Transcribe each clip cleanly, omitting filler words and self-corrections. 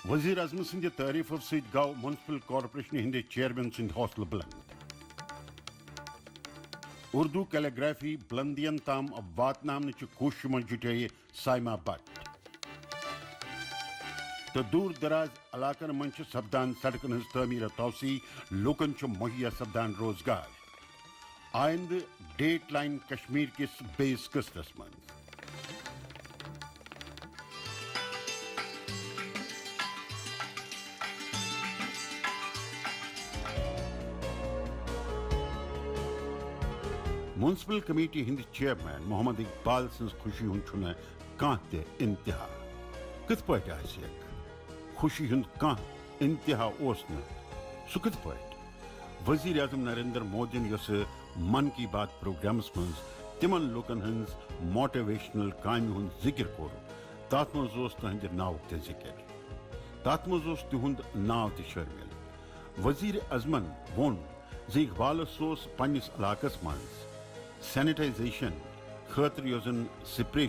وزیر اعظم سندِ تعریف ست گو میونسپل کارپوریشن ہندِ چیئرمین سند حوصلہ بلند اردو کیلیگرافی بلندین تام واتنامنچ کوشش من جٹے سائمہ بٹ تو دور دراز علاقن من سپدان سڑکن ہز تعمیر توسیع لوکن مہیا سپدان روزگار آئندہ ڈیٹ لائن کشمیر کس بیس قسطس من میونسپل کمیٹی ہند چیئرمین محمد اقبال سن خوشی ہند کان تہ انتہا کت پہ خوشی ہند کان انتہا اس سہ کت پہ وزیر اعظم نریندر مودی یس من کی بات پروگرامس من تمن لوکن ہنز موٹیویشنل کامہ ہند ذکر کور تات مز تہند ناو تہ ذکر تات مز تہند ناو تہ شامل وزیر اعظمن وون ز اقبالس پنس علاقس من سینیٹائزیشن خاطر یس زن سپرے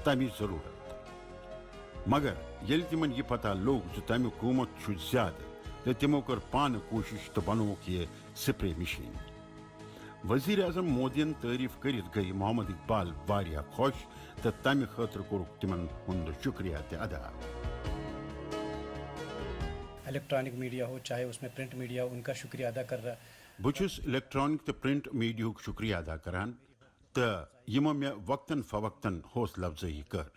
تمچ ضرورت مگر یل تمن یہ پتہ لوگ تمہ قومت زیادہ تو تمو کر پان کوشش تو بنوک یہ سپرے مشین وزیر اعظم مودین تعریف کرت گئی محمد اقبال واریاہ خوش تو تمہ خاطر کورک تمن ہند شکریہ تہ ادا الیکٹرانک میڈیا ہو چاہے اس میں پرنٹ میڈیا ہو ان کا شکریہ ادا کر رہا بچس الیکٹرانک تو پرنٹ میڈیا شکریہ ادا کران تو یمو میں وقتاً فوقتاً حوصلہ افزائی کر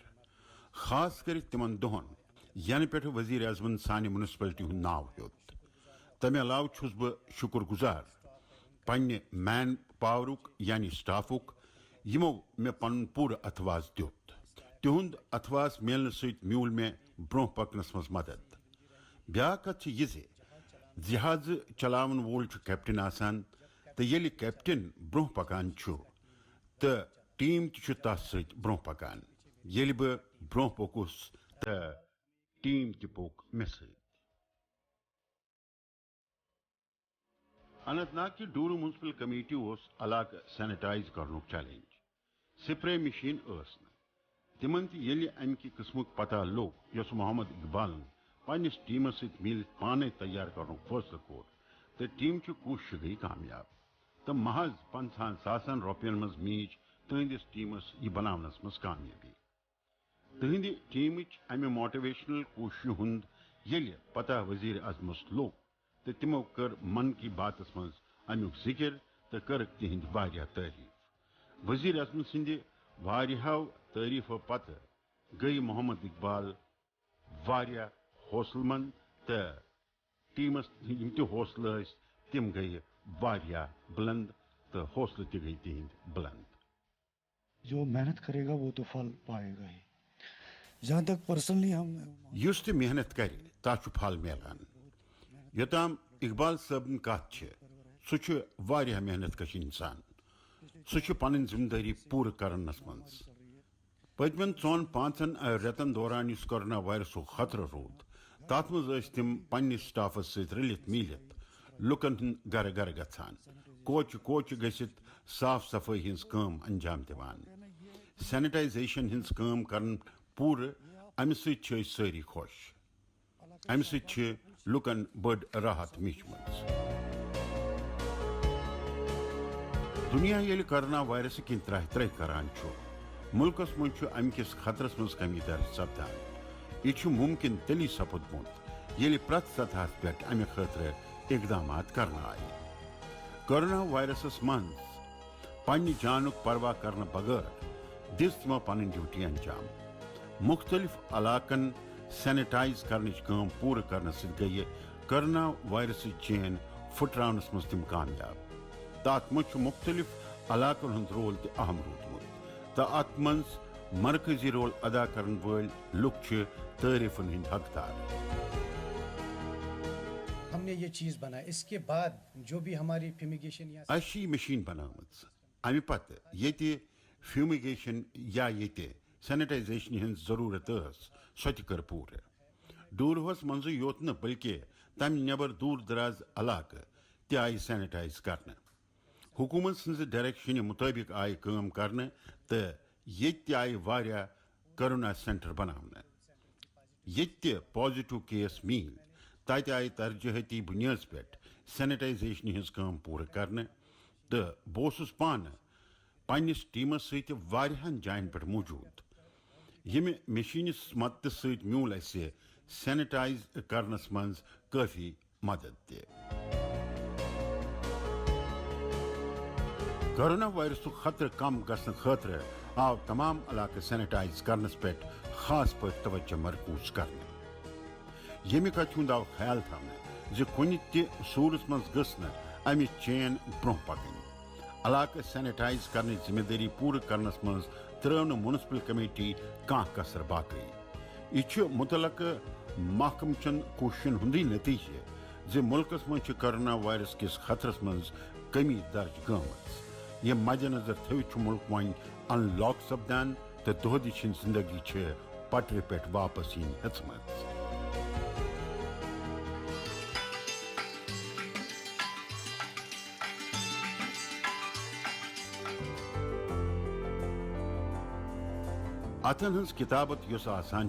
خاص کر تمن دہن ین پہ وزیر اعظم سانہ میونسپلٹی ہند ناو ہیوت تمہ علاوہ چھس بہ شکر گزار پنہ مین پاورک یعنی سٹافک یمو میں پن پور اتواس دیت تہند اتواس ملنے ست میول میں برو پکنس مز مدد بیاا کت یہ جہاز چلاون وول کیپٹن آسان تو یل کیپٹن برو پکان تو ٹیم تس ست برو پکان یل بہ برو پوکس تو ٹیم تہ پوک مے ست اننت ناگ کی ڈورو میونسپل کمیٹی اس علاقہ سینیٹائز کرنک چیلنج سپرے مشین اس تمن تہ یل امہ قسمک پتہ لوگ یس محمد اقبال پنس ٹیمس ست مل پانے تیار کرنک فیصلہ کور تو ٹیم چہ کوشش گئی کامیاب تو محض 50,000 روپین مز میج تہندس ٹیمس یہ بناونس مز کامیابی تہندی ٹیمچ امہ موٹیویشنل کوشش ہند یل پتہ وزیر اعظمس لوگ تو تمو کر من کی باتس مز امیک ذکر تو کرک تہند واریاہ تعریف وزیر اعظم سند واریاہو تعریفو پتہ گئی محمد اقبال واریاہ حوصلہ مند تو ٹیمس یم تہ حوصلہ تم گئی واریاہ بلند تو حوصلہ تہ گئی تہند بلند جو محنت کرے گا وہ تو پھل پائے گا ہی جہاں تک پرسنلی ہم یس تہ محنت کر تس پھل ملان یوتام اقبال صبن کت سہ واریاہ محنت کش انسان سہ پن ذمہ داری پور کرنس مز پتمن 4-5 رتن دوران اس کورونا وائرسک خطرہ رود تات مز تم پنس سٹافس ست رلت میلت لکن ہند گھر گھر گھان کوچ کوچ گھت صاف صفائی ہز کام انجام دیوان سینیٹائزیشن ہز کام کرن پور امہ ست ساری خوش امہ ست لکن بڑ راحت میچمت دنیا یل کورونا وائرس کن ترہ کران ملکس مز امہ کس خطرس مز کمی درج سپدان یہ ممکن تیلی سپدمت یل پریت سطح پہ امہ خاطر اقدامات کرنا آئی کورونا وائرسس من پنہ جانک پرواہ کرنے بغیر دس تمو پن ڈیوٹی انجام مختلف علاقن سینیٹائز کرنچ کام پور کرنے ست گئی کورونا وائرس چین پھٹرانس مز تم کامیاب تات مز مختلف علاقن ہند رول تہ اہم رودمت تو ات مز مرکزی رول ادا کرن ول لوک تعریفن ہند حقدار ہم نے یہ چیز بنا اس کے بعد جو بھی ہماری فیومیگیشن اسی مشین بنامت امہ پتہ یہ فیومیگیشن یا یہ سینیٹائزیشن ہند ضرورت سہ کر پور ڈورہس منز یوت نہ بلکہ تم نبر دور دراز علاقہ تہ آئی سینیٹائز کرنے حکومت سنز ڈائریکشن مطابق آئی کام کرنے تو یہ آئی واریاہ کورونا سینٹر بنانے یہ پازیٹو کیس میل تت آئی ترجیحاتی بنیاد پہ سینیٹائزیشن ہز کام پور کرنے تو بہس پان پنس ٹیمس ست واریاہن جائن پہ موجود یم مشینس مدد ست میول اس سینیٹائز کرنس منز کافی مدد تہ کورونا وائرس خطرہ کم گھن خاطر آو تمام علاقہ سینیٹائز کرنس پہ خاص پہ توجہ مرکوز کرنے یمہ کتھ ہند آو خیال تھونے کن تہ صورت مز گھس امہ چین برہ پکن علاقہ سینیٹائز کرنے ذمہ داری پور کرنس مز ترو میونسپل کمیٹی کان کسر باقی یہ متعلقہ محکمہ چن کوششن ہندی نتیجہ ملکس مز کورونا وائرس کس خطرس مز کمی درج گمت یہ مد نظر تھوت ملک ون ان لاک سپدان تو دہ دن زندگی پٹر پہ واپس ین ہم اتن ہز کتابت یس آسان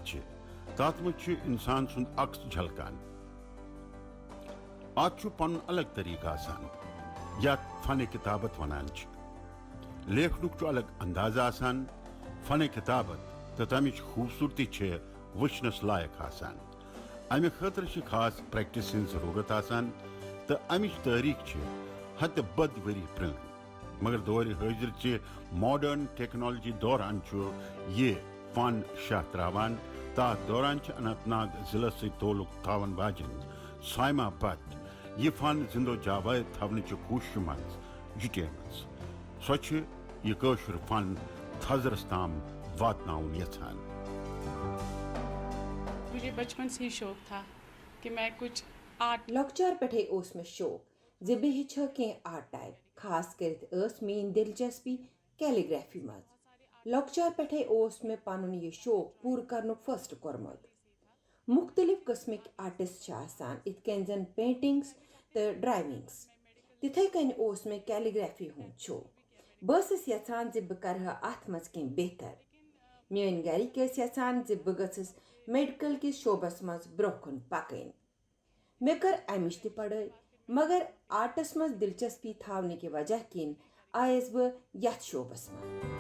تات مجھ انسان سند عکس جھلکان ات پن الگ طریقہ آسان یت فن کتابت ونان لیکھنک الگ انداز آسان فن کتابت تو تمچ خوبصورتی وچنس لائق آسان امہ خاطر خاص پریکٹس ہن ضرورت آسان تو امچ تاریخ ہتہ بد وری پرن مگر دور حاضر چہ ماڈرن ٹیکنالوجی دوران یہ فن شاہ تراوان تات دوران اننت ناگ ضلع ست تعلق تھاون واجن سائمہ بٹ یہ فن زندو جاوید تھونچ کوشش مز جٹیم سو یہ قشر فن تھزرس تام واتن یھان مجھے بچپن سے ہی شوق تھا کہ میں کچھ آرٹ لۄکچار پٮ۪ٹھے اوس مےٚ شوق زِ بہٕ ہیٚچھِ کینٛہہ آرٹ ٹایپ خاص کٔرِتھ ٲس میٛٲنۍ دلچسپی کیلیگرافی منٛز لۄکچار پٮ۪ٹھے اوس مےٚ پنُن یہِ شوق پوٗرٕ کرنُک فٲصلہٕ کوٚرمُت مختلف قٕسمٕکۍ آرٹِسٹ چھِ آسان یِتھ کٔنۍ زن پینٹنگس تہٕ ڈرایوِنگس تِتھے کٔنۍ اوس مےٚ کیلیگرافی ہُنٛد شوق بہٕ ٲسٕس یژھان زِ بہٕ کرٕ ہا اتھ منٛز کینٛہہ بہتر میٛٲنۍ گرِکۍ ٲسۍ یژھان زِ بہٕ گٔژھٕس میڈیکل کِس شعبس منٛز برٛونٛہہ کُن پکٕنۍ مےٚ کٔر امِچ تہِ پڑٲے مگر آرٹس منٛز دلچسپی تھاونہٕ کہِ وجہ کِنۍ آیس بہٕ یتھ شعبس منٛز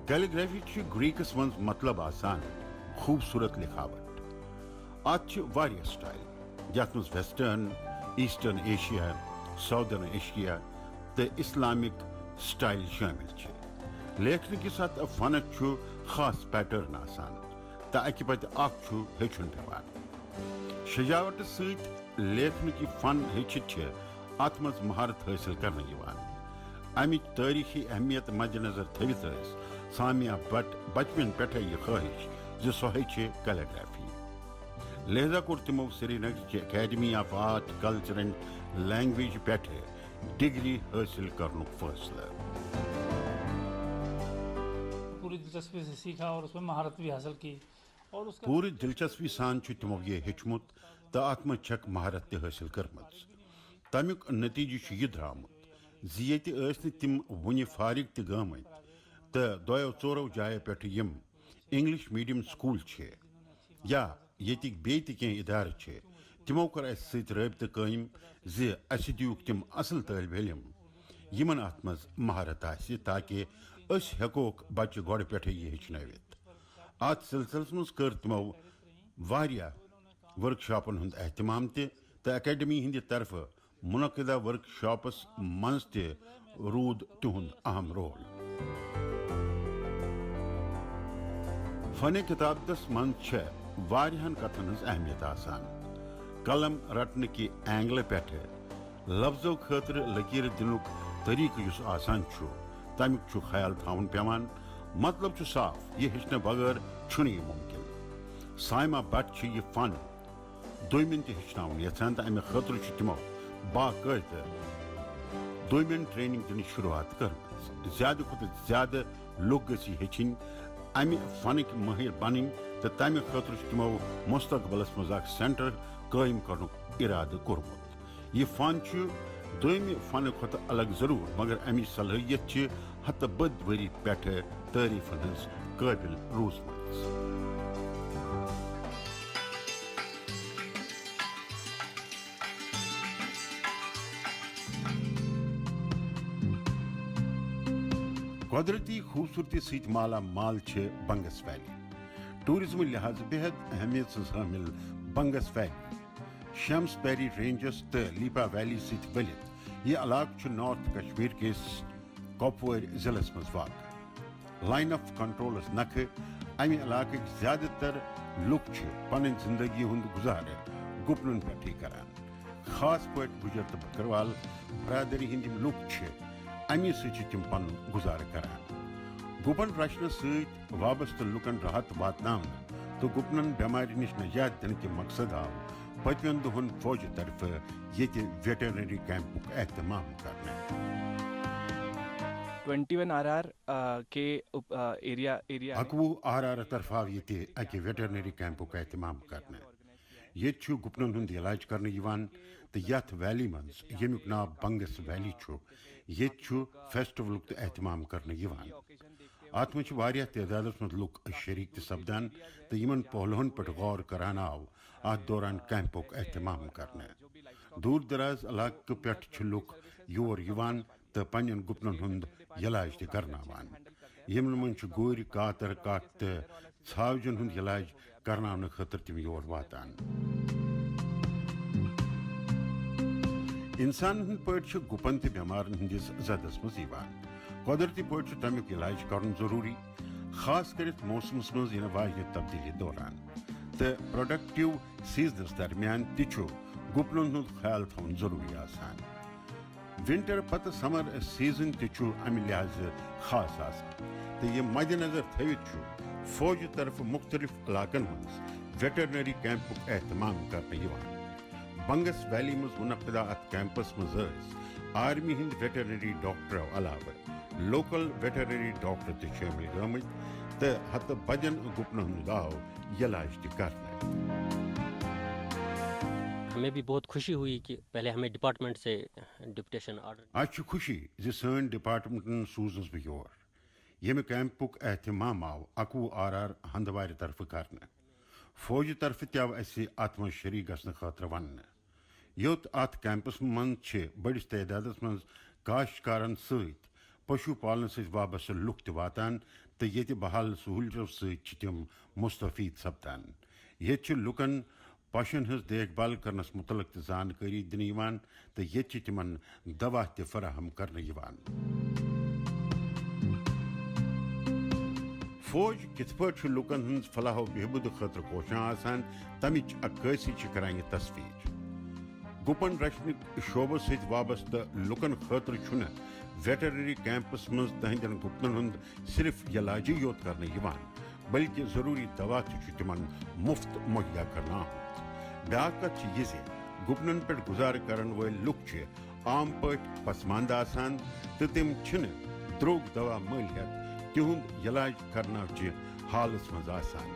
کیلیگرافی گریکس مز مطلب آسان خوبصورت لکھاوٹ ات واریاہ سٹائل یتھ مز western eastern Asia southern Asia تو اسلامک سٹائل شامل لیکھن کس ات فنس خاص پیٹرن آسان تو اکہ پتہ اخ ہیچن پیوان شجاوٹ ست لیکھن کی فن ہیچت ات مز مہارت حاصل کرنے یوان امچ تاریخی اہمیت مد نظر تھوت سامیہ بٹ بچپن پہ یہ خواہش زِ سۄ ہیٚچھِ کیلیگرافی لہذا کور تمو سری نگر کی academy of art culture and language پہ ڈگری حاصل کرنک فیصلہ پوری دلچسپی سے سیکھا اور اس میں مہارت بھی حاصل کی اور اس پوری دلچسپی سان تمو یہ ہیچمت تو ات مز چھک مہارت تہ حاصل کرمت تمیک نتیجہ یہ درامت زِ ییٚتہِ ٲسۍ نہٕ تم ونہ فارغ تہ گٔمٕتۍ تو دۄیو ژورو جایو پٮ۪ٹھ یم انگلش میڈیم سکول یا ییٚتِکۍ بیٚیہِ تہِ کینٛہہ ادارٕ تمو کٔر اسہِ سۭتۍ رٲبطہٕ قٲیِم زِ اسہِ دِیوٗکھ تِم اصل طٲلبہِ علم یمن اتھ منٛز مہارت آسہِ تاکہ أسۍ ہٮ۪کوکھ بچہِ گۄڈٕ پٮ۪ٹھے یہِ ہیٚچھنٲوِتھ اتھ سلسلس منٛز کٔر تِمو واریاہ ورک شاپن ہُنٛد اہتمام تہِ تہٕ اکیڈمی ہٕنٛدِ طرفہٕ منعقدہ ورک شاپس منٛز تہِ روٗد تِہُنٛد اہم رول فن کتابتس منٛز واریاہن کتھن ہٕنٛز اہمیت آسان قلم رٹنہٕ کہِ اینگلہٕ پٮ۪ٹھٕ لفظو خٲطرٕ لکیٖر دِنُک طریقہٕ یُس آسان چھُ تمیُک چھُ خیال تھاوُن پیوان مطلب چھُ صاف یہِ ہیٚچھنہٕ بغٲر چھُنہٕ یہِ مُمکِن سائمہ بٹ چھِ یہِ فن دوٚیمٮ۪ن تہِ ہیٚچھناوُن یژھان تہٕ امہِ خٲطرٕ چھُ تِمو باقٲعدٕ دوٚیمٮ۪ن ٹریننگ دِنٕچ شروعات کٔرمٕژ زیادٕ کھۄتہٕ زیادٕ لُکھ گٔژھ یہِ ہیٚچھِنۍ امہ فنٕکۍ مٲہِر بنٕنۍ تہٕ تمہِ خٲطرٕ چھُ تِمو مستقبلس منٛز اکھ سینٹر قٲیِم کرنُک ارادٕ کوٚرمُت یہِ فن چھُ دوٚیمہِ فنہٕ کھۄتہٕ الگ ضروٗر مگر امِچ صلٲحیت چھِ ہتہٕ بٔدۍ ؤری پٮ۪ٹھٕ تعریٖفن ہٕنٛز قابل روزمٕژ. قدرتی خوبصورتی سۭتۍ مالا مال چھِ بنگس ویلی. ٹورزم لحاظ بے حد اہمیت سٕنٛز حٲمِل بنگس ویلی. شمس پیری رینجس تہٕ لیپا ویلی سۭتۍ ؤلِتھ یہ علاقہٕ چھُ نارتھ کشمیر کِس کۄپوٲرۍ ضلعس منٛز واقع. لائن آف کنٹرولس نکھٕ امہِ علاقٕکۍ زیادٕ تر لُکھ چھِ پنٕنۍ زندگی ہُنٛد گُزارٕ گُپنن پٮ۪ٹھٕے کران. خاص پٲٹھۍ گُجر تہٕ بکروال برادری ہٕنٛدۍ یِم لُکھ چھِ امی سۭتۍ چھِ تِم پنُن گُزارٕ کران. گُپن رچھنہٕ سۭتۍ وابستہٕ لُکن راحت واتناونہٕ تہٕ گُپنن بٮ۪مارِ نِش نجات دِنہٕ کہِ مقصد آو پٔتمٮ۪ن دۄہن فوجہِ طرفہٕ ییٚتہِ ویٹرنری کیمپُک اہتمام کرنہٕ. 21 RR کے ایریا اکوُہ RR طرف آو ییٚتہِ اکہِ ویٹرنری کیمپُک اہتمام کرنہٕ. ییٚتہِ چھُ گُپنن ہُنٛد علاج کرنہٕ یِوان تہٕ یتھ ویلی منٛز ییٚمیُک ناو بنگس ویلی چھُ ییٚتہِ چھُ فیسٹولُک تہِ اہتمام کرنہٕ یِوان. اتھ منٛز چھِ واریاہ تعدادس منٛز لُکھ شریٖک تہِ سپدان تہٕ یِمن پہلوہن پٮ۪ٹھ غور کران آو اتھ دوران کیمپُک اہتمام کرنہٕ. دوٗر دراز علاقہٕ پٮ۪ٹھ چھِ لُکھ یور یِوان تہٕ پننٮ۪ن گُپنن ہُنٛد علاج تہِ کرناوان. یِمن منٛز چھِ گُرۍ کاتر کٹھ تہٕ ژھاوجن ہُنٛد علاج کرناونہٕ خٲطرٕ تِم یور واتان. انسانن ہٕنٛدۍ پٲٹھۍ چھِ گُپن تہِ بٮ۪مارن ہٕنٛدِس زدس منٛز یِوان. قۄدرتی پٲٹھۍ چھُ تمیُک علاج کرُن ضروٗری خاص کٔرِتھ موسمس منٛز یِنہٕ واجنہِ تبدیٖلی دوران تہٕ پروڈکٹِو سیزنس درمیان تہِ چھُ گُپنن ہُنٛد خیال تھاوُن ضروٗری آسان. ونٹر پتہٕ سمر سیزن تہِ چھُ امہِ لحاظہٕ خاص آسان تہٕ یہِ مدِ نظر تھٲوِتھ چھُ فوجہِ طرفہٕ مُختٔلِف علاقن منٛز ویٹرنری کیمپُک اہتمام کرنہٕ یِوان. بنگس ویلی منٛز منعقدہ اتھ کیمپس منٛز ٲسۍ آرمی ہٕنٛدۍ ویٹرنری ڈاکٹرو علاوٕ لوکل ویٹرنری ڈاکٹر تہِ شٲمِل گٔمٕتۍ تہٕ ہتہٕ بدٮ۪ن گُپنن ہُنٛد آو علاج تہِ کرنہٕ. ہمیں بھی بہت خوشی ہوئی کہ پہلے ہمیں ڈپارٹمنٹ سے ڈپٹیشن آرڈر. اَسہِ چھُ خوشی زِ سٲنۍ ڈپارٹمنٹن سوٗزنَس بہٕ یور. ییٚمہِ کیمپُک اہتمام آو 21 RR ہندوارِ طرفہٕ کرنہٕ. فوجہِ طرفہٕ تہِ آو اَسہِ اتھ منٛز شریٖک گژھنہٕ خٲطرٕ وننہٕ. یوٚت اتھ کیمپس منٛز چھِ بٔڑِس تعدادس منٛز کاشتکارن سۭتۍ پشوٗ پالنہٕ سۭتۍ وابستہٕ لُکھ تہِ واتان تہٕ ییٚتہِ بحال سہوٗلیتو سۭتۍ چھِ تِم مستفید سپدان. ییٚتہِ چھِ لُکن پشن ہٕنٛز دیکھ بھال کرنس متعلق تہِ زانکٲری دِنہٕ یِوان تہٕ ییٚتہِ چھِ تِمن دوا تہِ فراہم کرنہٕ یِوان. فوج کِتھ پٲٹھۍ چھُ لُکن ہٕنٛز فلاح و بہبوٗدٕ خٲطرٕ کوشاں آسان تمِچ عکٲسی چھِ کران یہِ تصویر. گُپن رچھنٕکۍ شعبس سۭتۍ وابستہٕ لُکن خٲطرٕ چھُنہٕ ویٹرنری کیمپس منٛز تہنٛدٮ۪ن گُپنن ہُنٛد صرف علاجی یوت کرنہٕ یِوان بلکہِ ضروٗری دوا تہِ چھُ تِمن مُفت مُہیا کرنہٕ آمُت. بیٛاکھ کتھ چھِ یہِ زِ گُپنن پٮ۪ٹھ گُزارٕ کرن وٲلۍ لُکھ چھِ عام پٲٹھۍ پسماندٕ آسان تہٕ تِم چھِنہٕ درٛوگ دوا مٔلۍ ہٮ۪تھ تِہُنٛد علاج کرناوچہِ حالس منٛز آسان.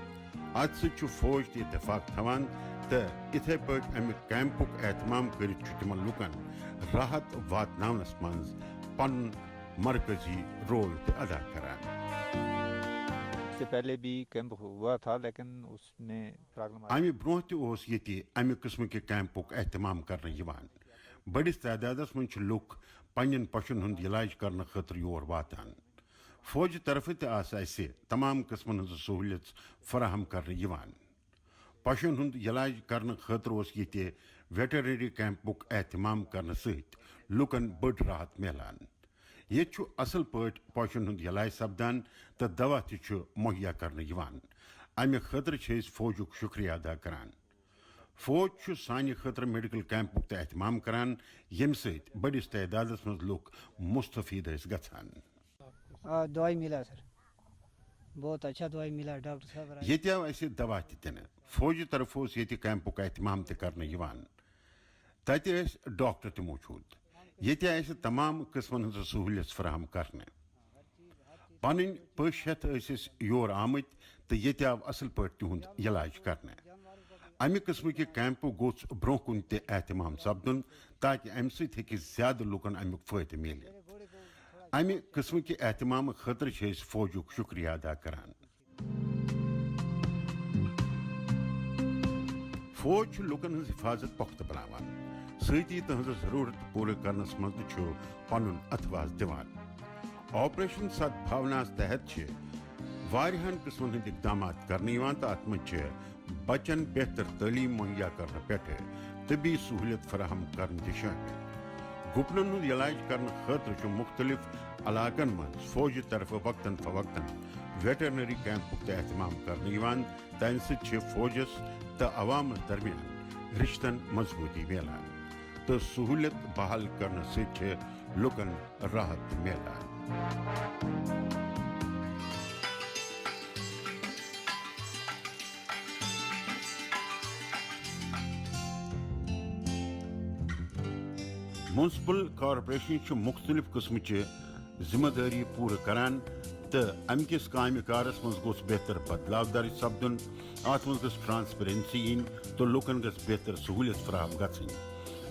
اتھ سۭتۍ چھُ فوج تہِ اتفاق تھاوان تہٕ یِتھے پٲٹھۍ امہِ کیمپُک اہتمام کٔرِتھ چھُ تِمن لُکن راحت واتناونس منٛز پنُن مرکزی رول تہِ ادا کران. اس سے پہلے بھی کیمپ ہوا تھا لیکن اس میں پرابلم امہِ برونٛہہ تہِ اوس ییٚتہِ امہِ قٕسمٕکہِ کیمپُک اہتمام کرنہٕ یِوان. بٔڑِس تعدادس منٛز چھِ لُکھ پننٮ۪ن پشن ہُنٛد علاج کرنہٕ خٲطرٕ یور واتان. فوجہِ طرفہٕ تہِ آسہٕ اَسہِ تمام قٕسمن ہٕنٛزٕ سہوٗلیت فراہم کرنہٕ یِوان. پشن ہُنٛد علاج کرنہٕ خٲطرٕ اوس ییٚتہِ ویٹرنری کیمپُک اہتمام کرنہٕ سۭتۍ لُکن بٔڑ راحت میلان. ییٚتہِ چھُ اصل پٲٹھۍ پوشن ہُنٛد علاج سپدان تہٕ دوا تہِ چھُ مُہیا کرنہٕ یِوان. امہِ خٲطرٕ چھِ أسۍ فوجُک شُکریہ ادا کران. فوج چھُ سانہِ خٲطرٕ میڈیکل کیمپُک تہِ اہتمام کران ییٚمہِ سۭتۍ بٔڑِس تعدادس منٛز لُکھ مستفید ٲسۍ گژھان. دوائی ملا سر بہت اچھا دوائی ملا ڈاکٹر صاحب. ییٚتہِ آو اَسہِ دوا تہِ دِنہٕ. فوجہِ طرفہٕ اوس ییٚتہِ کیمپُک اہتمام تہِ کرنہٕ یِوان. تتہِ ٲسۍ ڈاکٹر تہِ موٗجوٗد. ییٚتہِ آیہِ اَسہِ تمام قٕسمن ہٕنٛزٕ سہوٗلیت فراہم کرنہٕ. پنٕنۍ پٔژھۍ ہٮ۪تھ ٲسۍ أسۍ یور آمٕتۍ تہٕ ییٚتہِ آو اصل پٲٹھۍ تِہُنٛد علاج کرنہٕ. امہِ قٕسمٕکہِ کیمپُک گوٚژھ برونٛہہ کُن تہِ اہتمام سپدُن تاکہِ امہِ سۭتۍ ہیٚکہِ زیادٕ لُکن امیُک فٲیدٕ میٖلِتھ. امہِ قٕسمٕکہِ اہتمامہٕ خٲطرٕ چھِ أسۍ فوجُک شُکریہ ادا کران. فوج چھُ لوکن ہٕنٛز حفاظت پختہٕ بناوان سۭتی تہنٛز ضروٗرت پوٗرٕ کرنس منٛز تہِ چھُ پنُن اتھواس دِوان آپریشن سدبھاوناہس تحت چھِ واریاہن قٕسمن ہٕنٛدۍ اقدامات کرنہٕ یِوان تہٕ اتھ منٛز چھِ بچن بہتر تعلیٖم مہیا کرنہٕ پٮ۪ٹھٕ طبی سہوٗلیت فراہم کرنہٕ تہِ شٲمِل گُپنن ہُنٛد علاج کرنہٕ خٲطرٕ چھُ مُختٔلِف علاقن منٛز فوجہِ طرفہٕ وقتاً فوقتاً ویٹرنری کیمپُک تہِ اہتمام کرنہٕ یِوان تہٕ امہِ سۭتۍ چھِ فوجس تہٕ عوامس درمیان رشتن مضبوٗطی میلان تہٕ سہوٗلیت بحال کرنہٕ سۭتۍ چھِ لُکن راحت تہِ میلان میونسپل کارپوریشن چھُ مختلف قٕسمٕچہِ ذمہٕ دٲری پوٗرٕ کران تہٕ امہِ کِس کامہِ کارس منٛز گوٚژھ بہتر بدلاو درج سپدُن اتھ منٛز گٔژھ ٹرانسپیرنسی یِنۍ تہٕ لُکن گٔژھ بہتر سہوٗلیت فراہم گژھٕنۍ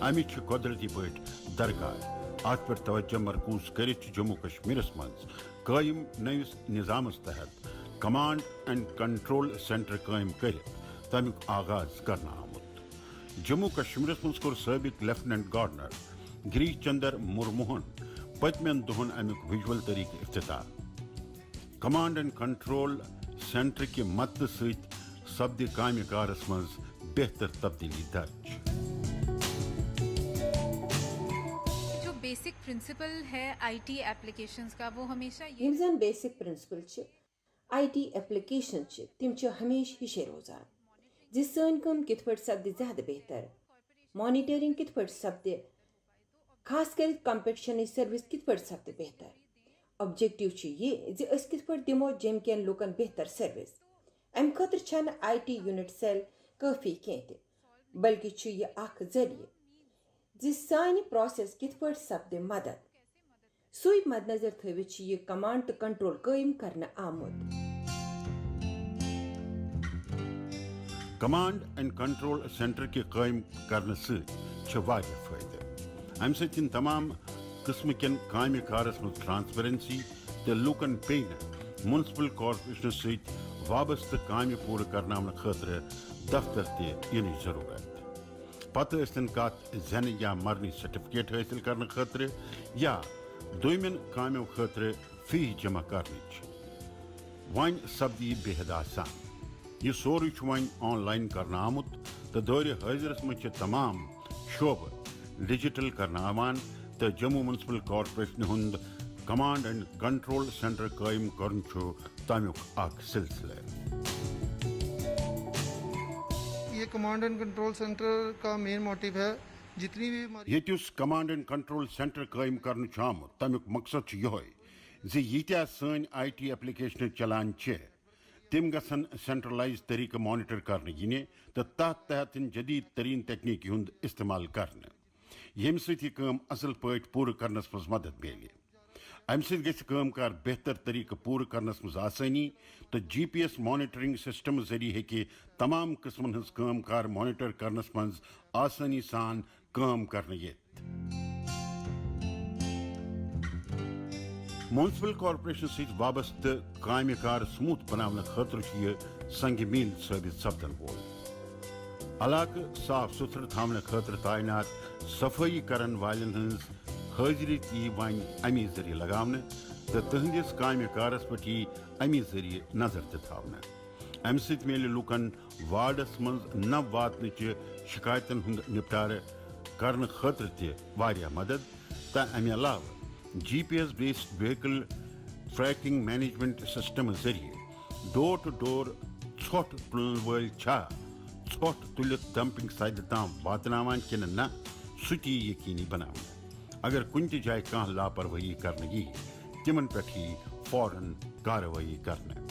امہِ چھِ قۄدرتی پٲٹھۍ درکار اتھ پٮ۪ٹھ توجہ مرکوز کٔرِتھ چھُ جموں کشمیرس منٛز قٲیِم نٔوِس نظامس تحت کمانڈ اینڈ کنٹرول سینٹر قٲیِم کٔرِتھ تمیُک آغاز کرنہٕ آمُت جموں کشمیرس منٛز کوٚر سٲبق لیفٹننٹ گورنر گریش چندر مرموہن پٔتمٮ۪ن دۄہن امیُک وجول طریقہٕ افتتاح کمانڈ اینڈ کنٹرول سینٹر کہِ مدتہٕ سۭتۍ سپدِ کامہِ کارس منٛز بہتر تبدیلی درج جو بیسک پرنسپل ہے آئی ٹی ایپلیکیشنز کا وہ ہمیشہ یم زن بیسک پرنسپل چھِ آئی ٹی ایپلیکیشن چھِ تِم چھِ ہمیشہ ہِشے روزان زِ سٲنۍ کٲم کِتھ پٲٹھۍ سپدِ زیادٕ بہتر مانیٹرنگ کِتھ پٲٹھۍ سپدِ خاص کٔرِتھ کمپٹیشنٕچ سٔروِس کِتھ پٲٹھۍ سپدِ بہتر آبجیکٹو چھُ یہِ زِ أسۍ کِتھ پٲٹھۍ دِمو جیٚمہِ کٮ۪ن لُکن بہتر سٔروِس امہِ خٲطرٕ چھنہٕ آئی ٹی یوٗنٹ سیل کٲفی کینٛہہ تہِ بلکہِ چھُ یہِ اکھ ذٔریعہٕ زِ سانہِ پروسیس کِتھ پٲٹھۍ سپدِ مدد سُے مد نظر تھٲوِتھ چھُ یہِ کمانڈ تہٕ کنٹرول قٲیِم کرنہٕ آمُت کمانڈ اینڈ کنٹرول سینٹر کہِ قٲیِم کرنہٕ سۭتۍ چھِ واریاہ فٲیدٕ امہِ سۭتۍ یِن تمام قٕسمہٕ کٮ۪ن کامہِ کارس منٛز ٹرانسپیرنسی تہٕ لوٗکن پیٚیہِ نہٕ میونسپل کارپوریشنس سۭتۍ وابستہٕ کامہِ پوٗرٕ کرناونہٕ خٲطرٕ دفتر تہِ یِنٕچ ضروٗرت پتہٕ ٲسۍتن کتھ زینہِ یا مرنٕچ سرٹیفکیٹ حٲصِل کرنہٕ خٲطرٕ یا دوٚیمٮ۪ن کامیو خٲطرٕ فیٖس جمع کرنٕچ وۄنۍ سپدِ یہِ بے حد آسان یہِ سورُے چھُ وۄنۍ آن لاین کرنہٕ آمُت تہٕ دورِ حٲضرس منٛز چھِ تمام شعبہٕ ڈیجیٹل کرنہٕ آمان تہٕ جموں میونسپل کارپوریشن ہُنٛد کمانڈ اینڈ کنٹرول سینٹر قٲیِم کرُن چھُ تمیُک اکھ سلسلہٕ یہ کمانڈ اینڈ کنٹرول سینٹر کا مین موٹیو ہے جتنی بھی ییٚتہِ یُس کمانڈ اینڈ کنٹرول سینٹر قٲیِم کرنہٕ چھُ آمُت تمیُک مقصد چھُ یِہوے زِ ییٖتیٛاہ سٲنۍ آئی ٹی ایپلِکیشنہٕ چلان چھِ تِم گژھن سینٹرلائز طریقہٕ مانیٹر کرنہٕ یِنہِ تہٕ تتھ تحت یِن جدید ترین تکنیٖکی ہُنٛد استعمال کرنہٕ ییٚمہِ سۭتۍ یہِ کٲم اصل پٲٹھۍ پوٗرٕ کرنس منٛز مدد میلہِ امہِ سۭتۍ گژھِ کٲم کار بہتر طریقہٕ پوٗرٕ کرنس منٛز آسٲنی تہٕ جی پی ایس مانیٹرنگ سسٹم ذٔریعہٕ ہیٚکہِ تمام قٕسمن ہٕنٛز کٲم کار مانیٹر کرنس منٛز آسٲنی سان کٲم کرنہٕ یِتھ میونسپل کارپوریشن سۭتۍ وابستہٕ کامہِ کار سموٗتھ بناونہٕ خٲطرٕ چھُ یہِ سنگہِ میٖل ثٲبت سپدن وول علاقہٕ صاف ستھرٕ تھاونہٕ خٲطرٕ تعینات صفٲیی کرن والٮ۪ن ہٕنٛز حٲضری تہِ یی وۄنۍ امی ذٔریعہٕ لگاونہٕ تہٕ تٕہنٛدِس کامہِ کارس پٮ۪ٹھ یی امی ذٔریعہٕ نظر تہِ تھاونہٕ امہِ سۭتۍ میلہِ لُکن وارڈس منٛز نہ واتنٕچہِ شکایتن ہُنٛد نپٹارٕ کرنہٕ خٲطرٕ تہِ واریاہ مدد تہٕ امہِ علاوٕ G P S based vehicle tracking management system ذٔریعہٕ ڈور ٹو ڈور ژھۄٹھ تُلن وٲلۍ چھا ژھۄٹھ تُلِتھ ڈمپنگ سائٹہِ تام واتناوان کِنہٕ نہ سُہ تہِ یی یقینی بناونہٕ اگر کُنہِ تہِ جایہِ کانٛہہ لاپروٲہی کرنہٕ یی تِمن پٮ۪ٹھ یی فوراً کاروٲیی کرنہٕ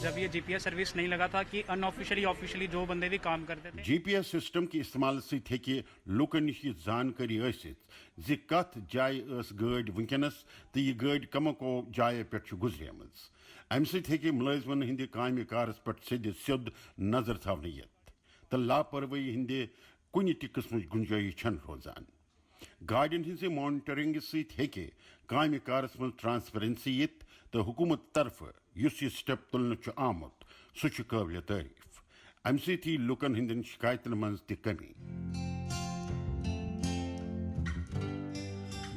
جب یہ جی پی ایس سروس نہیں لگا تھا کہ ان آفیشلی آفیشلی جو بندے بھی کام کرتے تھے جی پی ایس سسٹم کہِ استعمال سۭتۍ ہیٚکہِ لُکن نِش یہِ زانکٲری ٲسِتھ زِ کتھ جایہِ ٲس گٲڑۍ وٕنکیٚنس تہٕ یہِ گٲڑۍ کمو جایو پٮ۪ٹھ چھِ گُزریمٕژ امہِ سۭتۍ ہیٚکہِ مُلٲزمن ہٕنٛدِ کامہِ کارس پٮ۪ٹھ سیوٚد نظر تھاونہٕ یِتھ تہٕ لاپروٲہی ہٕنٛدِ کُنہِ تہِ قٕسمٕچ گُنجٲیش چھنہٕ روزان گاڑین ہز مانیٹرنگ ست ہیکہ کامہ کارس من ٹرانسپیرنسی یت تو حکومت طرف اس یہ سٹیپ تلنہ آمت سہ قابل تعریف امہ سی لکن ہندین شکایتن من تہ کمی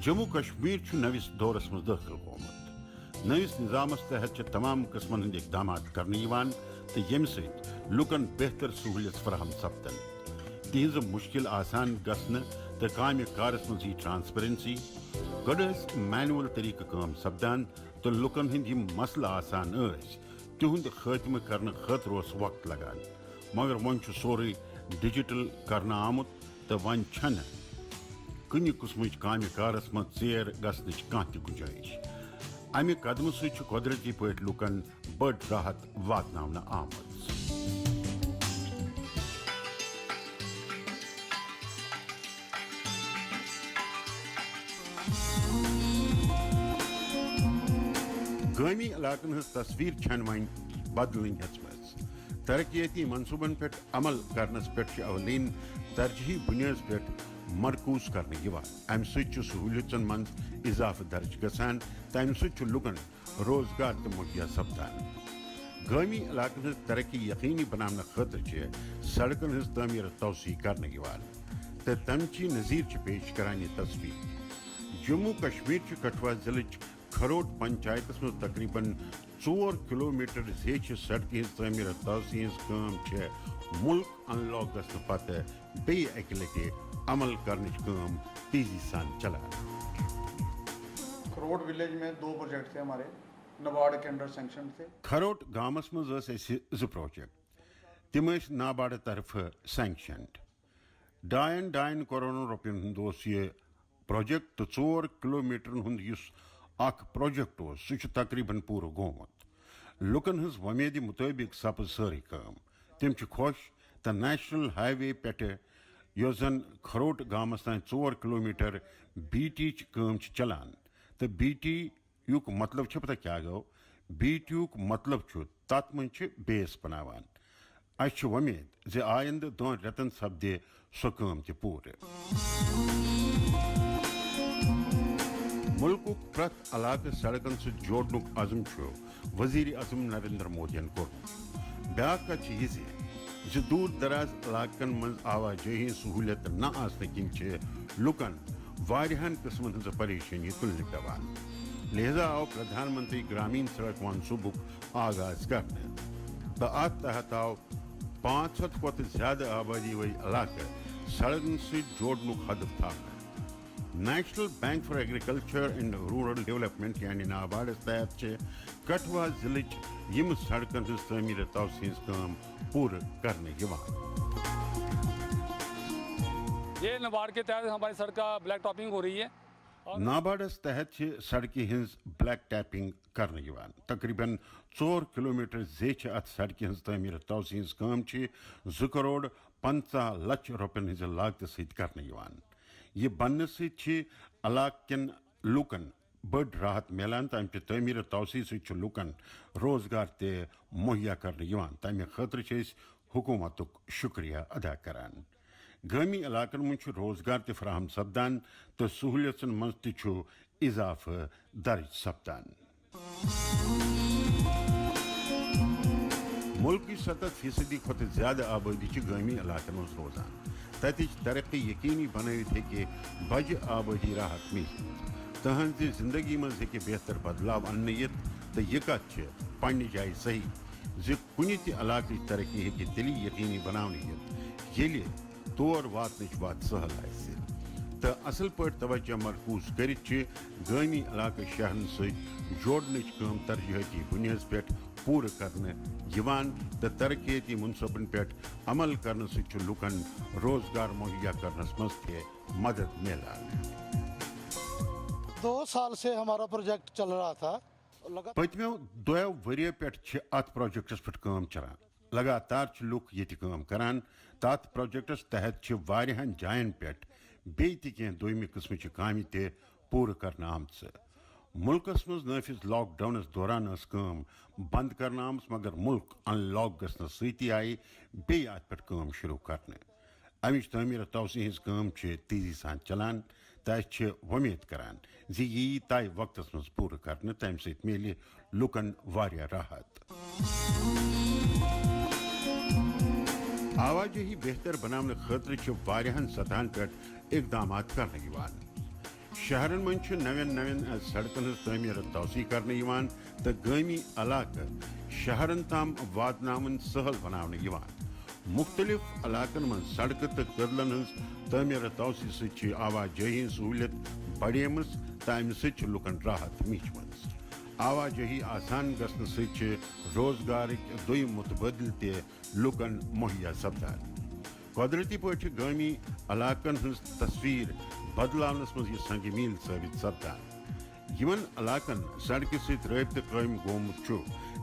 جموں کشمیر نوس دورس مز داخل گومت نوس نظامس تحت تمام قسمن ہند اقدامات کرنے تو یم ست لکن بہتر سہولیت فراہم سپدن تہذ مشکل آسان گھن تو کامہ کارس مز ٹرانسپیرنسی گوس مینول طریقہ کام سپدان تو لکن ہند مسئلہ آسان تہند خاتمہ کرنے خاطر وقت لگان مگر ون سوری ڈیجیٹل کرنا آمت تو ون چھن کنہ قسمچ کامہ کارس مز ژیر گھنچ کانٛہہ تہ گنجائش امہ قدمہ ست قدرتی پٲٹھۍ لکن بڑ راحت واتناونہٕ آمٕژ گامی علاقن ہز تصویر چھن ون بدلن ہیچمز ترقیاتی منصوبن پہ عمل کرنس پہ اولین ترجیحی بنیاد پہ مرکوز کرنے ام ست سہولیتن من اضافہ درج گسان تو ام ست لکن روزگار تو مہیا سپدان گامی علاقن ہز ترقی یقینی بنانے خاطر سڑکن ہز تعمیر توسیع کرنے تو تمچی نظیر پیش کران یہ تصویر جموں کشمیر کٹھوا ضلع کھروٹ پنچایتس مز تقریباً 4 کلومیٹر زیچ سڑکہ ہز تعمیر توسیع کام ملک ان لاک گھن پتہ بی اکہ لٹہ عمل کرنچ کام تیزی سان چلان کھروٹ ولیج میں 2 پروجیکٹ تھے ہمارے نبارڈ کے انڈر سینکشن تھے کھروٹ گامس مز ز پروجیکٹ تم نابارڈ طرف سینکشنڈ 2.5 کروڑ روپین ہند یہ پروجیکٹ تو 4 کلومیٹرن ہند اس اخ پروجیکٹ سہ تقریباً پور گومت لکن ہز ومید مطابق سپز ساری کام تم خوش تو نیشنل ہائی وے پہ یس زن کھروٹ گامس تین 4 کلومیٹر بی ٹی کام چلان تو بی ٹی یوک مطلب پتہ کیا گو بی ٹی یوک مطلب تت من بیس بناوان اس ومید ز آئندہ 2 رتن سپدے سو کام تہ پور ملک پریت علاقہ سڑکن ست جوڑن عزم وزیر اعظم نریندر مودین کورمت بیاا کت یہ دور دراز علاقن من آواجی سہولیت نہ آسنے کن لکن واریہن قسمن ہز پریشانی تلنے پیوان لہذا آو پردھان منتری گرامین سڑک منصوبک آغاز کرنے تو ات تحت آو 500 کھت زیادہ آبادی وی علاقہ سڑکن ست جوڑن ہدف تھانا national bank for agriculture and rural development یعنی نابارڈ تحت کٹھوا ضلع یم سڑکن ہز تعمیر توسیع کام پور کرنے یہ نبارڈ کے تحت ہماری سڑک کا بلیک ٹاپنگ ہو رہی ہے نابارڈس تحت سڑکہ ہز بلیک ٹیپنگ کرنے تقریباً 4 کلومیٹر زیچ ات سڑکہ ہز تعمیر توسیع کام 2 کروڑ 50 لچھ روپین ہز لاگت ست کرنے یہ بننے ست علاقہ کن لکن بڑ راحت ملان تو امہ تعمیر توسیع ست لکن روزگار تہ مہیا کرنے تمہ خاطر حکومت شکریہ ادا کران گامی علاقن من روزگار تہ فراہم سپدان تو سہولیتن من تہ اضافہ درج سپدان ملک کی 70% کھت زیادہ آبادی گامی علاقن مز روزان تتچ ترقی یقینی بنائت ہیکہ بجہ آبادی راحت مل تہذ زندگی مز ہیکہ بہتر بدلاو ان تو یہ کت پنہ جائے صحیح ز کنہ تہ علاقہ ترقی ہیکہ تیلی یقینی بناونہ یل تور واتنچ وات سہل آسہ تو اصل پٲٹھۍ توجہ مرکوز کرت گامی علاقہ شہرن ست جوڑنچ کام ترجیحاتی بنیاد پہ پور کرنے تو ترقیاتی منصوبن پہ عمل کرنے ست لکن روزگار مہیا کرنس مز تہ مدد ملان 2 سال سے ہمارا پروجیکٹ چل رہا تھا پتمو 2 ؤریو پہ ات پروجیکٹس پہ کام چلان لگاتار لوگ یہ کام کران تات پروجیکٹس تحت واریہن جائن پہ بیٚیہِ تہِ کینٛہہ دوٚیمہِ قٕسمٕچہِ کامہِ تہِ پوٗرٕ کرنہٕ آمژٕ مُلکس منٛز نٲفِظ لاک ڈاونس دوران ٲس کٲم بنٛد کرنہٕ آمٕژ مگر مُلک ان لاک گژھنہٕ سۭتی آیہِ بیٚیہِ اتھ پٮ۪ٹھ کٲم شروٗع کرنہٕ امِچ تعمیٖر توسیع ہٕنٛز کٲم چھِ تیزی سان چلان ومید کران زی یہ طے وقت مز پور کرنے تمہ سۭتۍ میلہِ لُکن واریاہ راحت. آواجہی بہتر بناونہٕ خٲطرٕ چھِ واریاہن سطحن پٮ۪ٹھ اقدامات کرنہٕ یِوان. شہرن منٛز چھِ نوین سڑکن ہٕنٛز تعمیٖر توسیع کرنہٕ یِوان تہٕ گٲمی علاقہٕ شہرن تام واتناوٕنۍ سہل بناونہٕ یِوان. مختلف علاقن منٛز سڑکہٕ تہٕ کٔدلن ہٕنٛز تعمیٖر توسیع سۭتۍ چھِ آواجٲہی ہٕنٛز سہوٗلیت بڑیمٕژ تہٕ امہِ سۭتۍ چھِ لُکن راحت میٖجمٕژ. آواجٲہی آسان گژھنہٕ سۭتۍ چھِ روزگارٕکۍ دوٚیِم متبادل تہِ لُکن مہیا سپدان. قۄدرٔتی پٲٹھۍ چھِ گٲمی علاقن ہٕنٛز تصویٖر بدلاونس منٛز یہِ سنگ میٖل ثٲبت سپدان. یِمن علاقن سڑکہِ سۭتۍ رٲبطہٕ قٲیِم گوٚمُت چھُ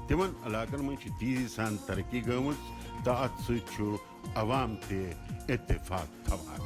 تِمن علاقن منٛز چھِ تیزی سان ترقی گٔمٕژ تہٕ اتھ سۭتۍ چھُ عوام تہِ اتفاق تھاوان.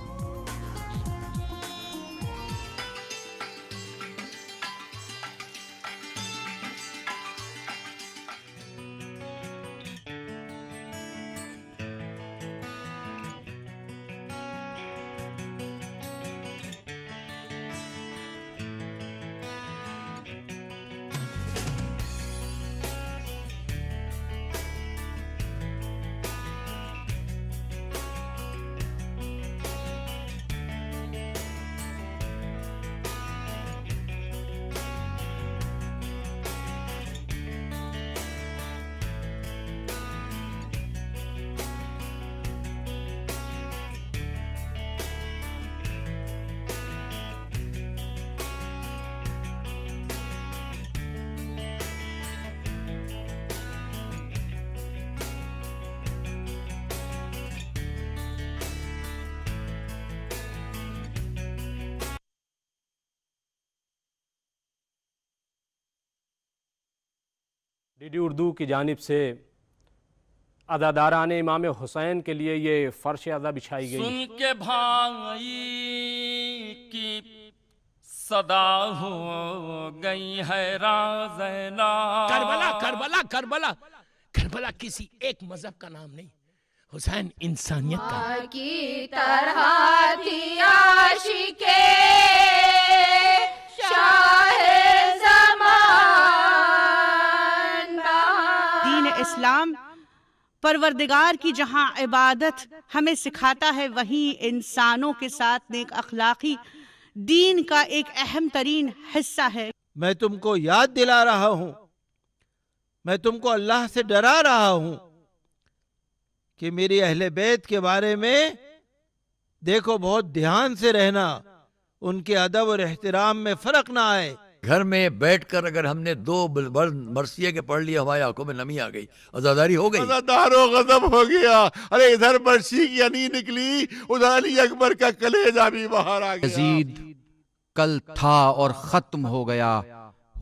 ڈی ڈی اردو کی جانب سے اداداران امام حسین کے لیے یہ فرش ادا بچھائی گئی. سن کے بھائی کی صدا ہو گئی ہے رازینا. کربلا کربلا کربلا کربلا کسی ایک مذہب کا نام نہیں، حسین انسانیت کا کی طرح تھی عاشقے شاہ اسلام پروردگار کی جہاں عبادت ہمیں سکھاتا ہے، وہیں انسانوں کے ساتھ نیک اخلاقی دین کا ایک اہم ترین حصہ ہے. میں تم کو یاد دلا رہا ہوں، میں تم کو اللہ سے ڈرا رہا ہوں کہ میری اہل بیت کے بارے میں دیکھو بہت دھیان سے رہنا، ان کے ادب اور احترام میں فرق نہ آئے. گھر میں بیٹھ کر اگر ہم نے 2 مرثیے کے پڑھ لیا ہماری آنکھوں میں نمی آ گئی، عزاداری ہو گئی، عزادارو غضب ہو گیا. ارے ادھر مرثی کی انی نکلی، ادھر علی اکبر کا کلیجہ بھی باہر آ گیا. یزید کل تھا اور ختم ہو گیا،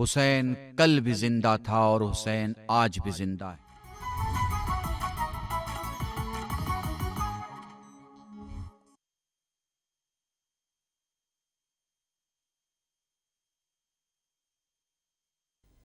حسین کل بھی زندہ تھا اور حسین آج بھی زندہ ہے.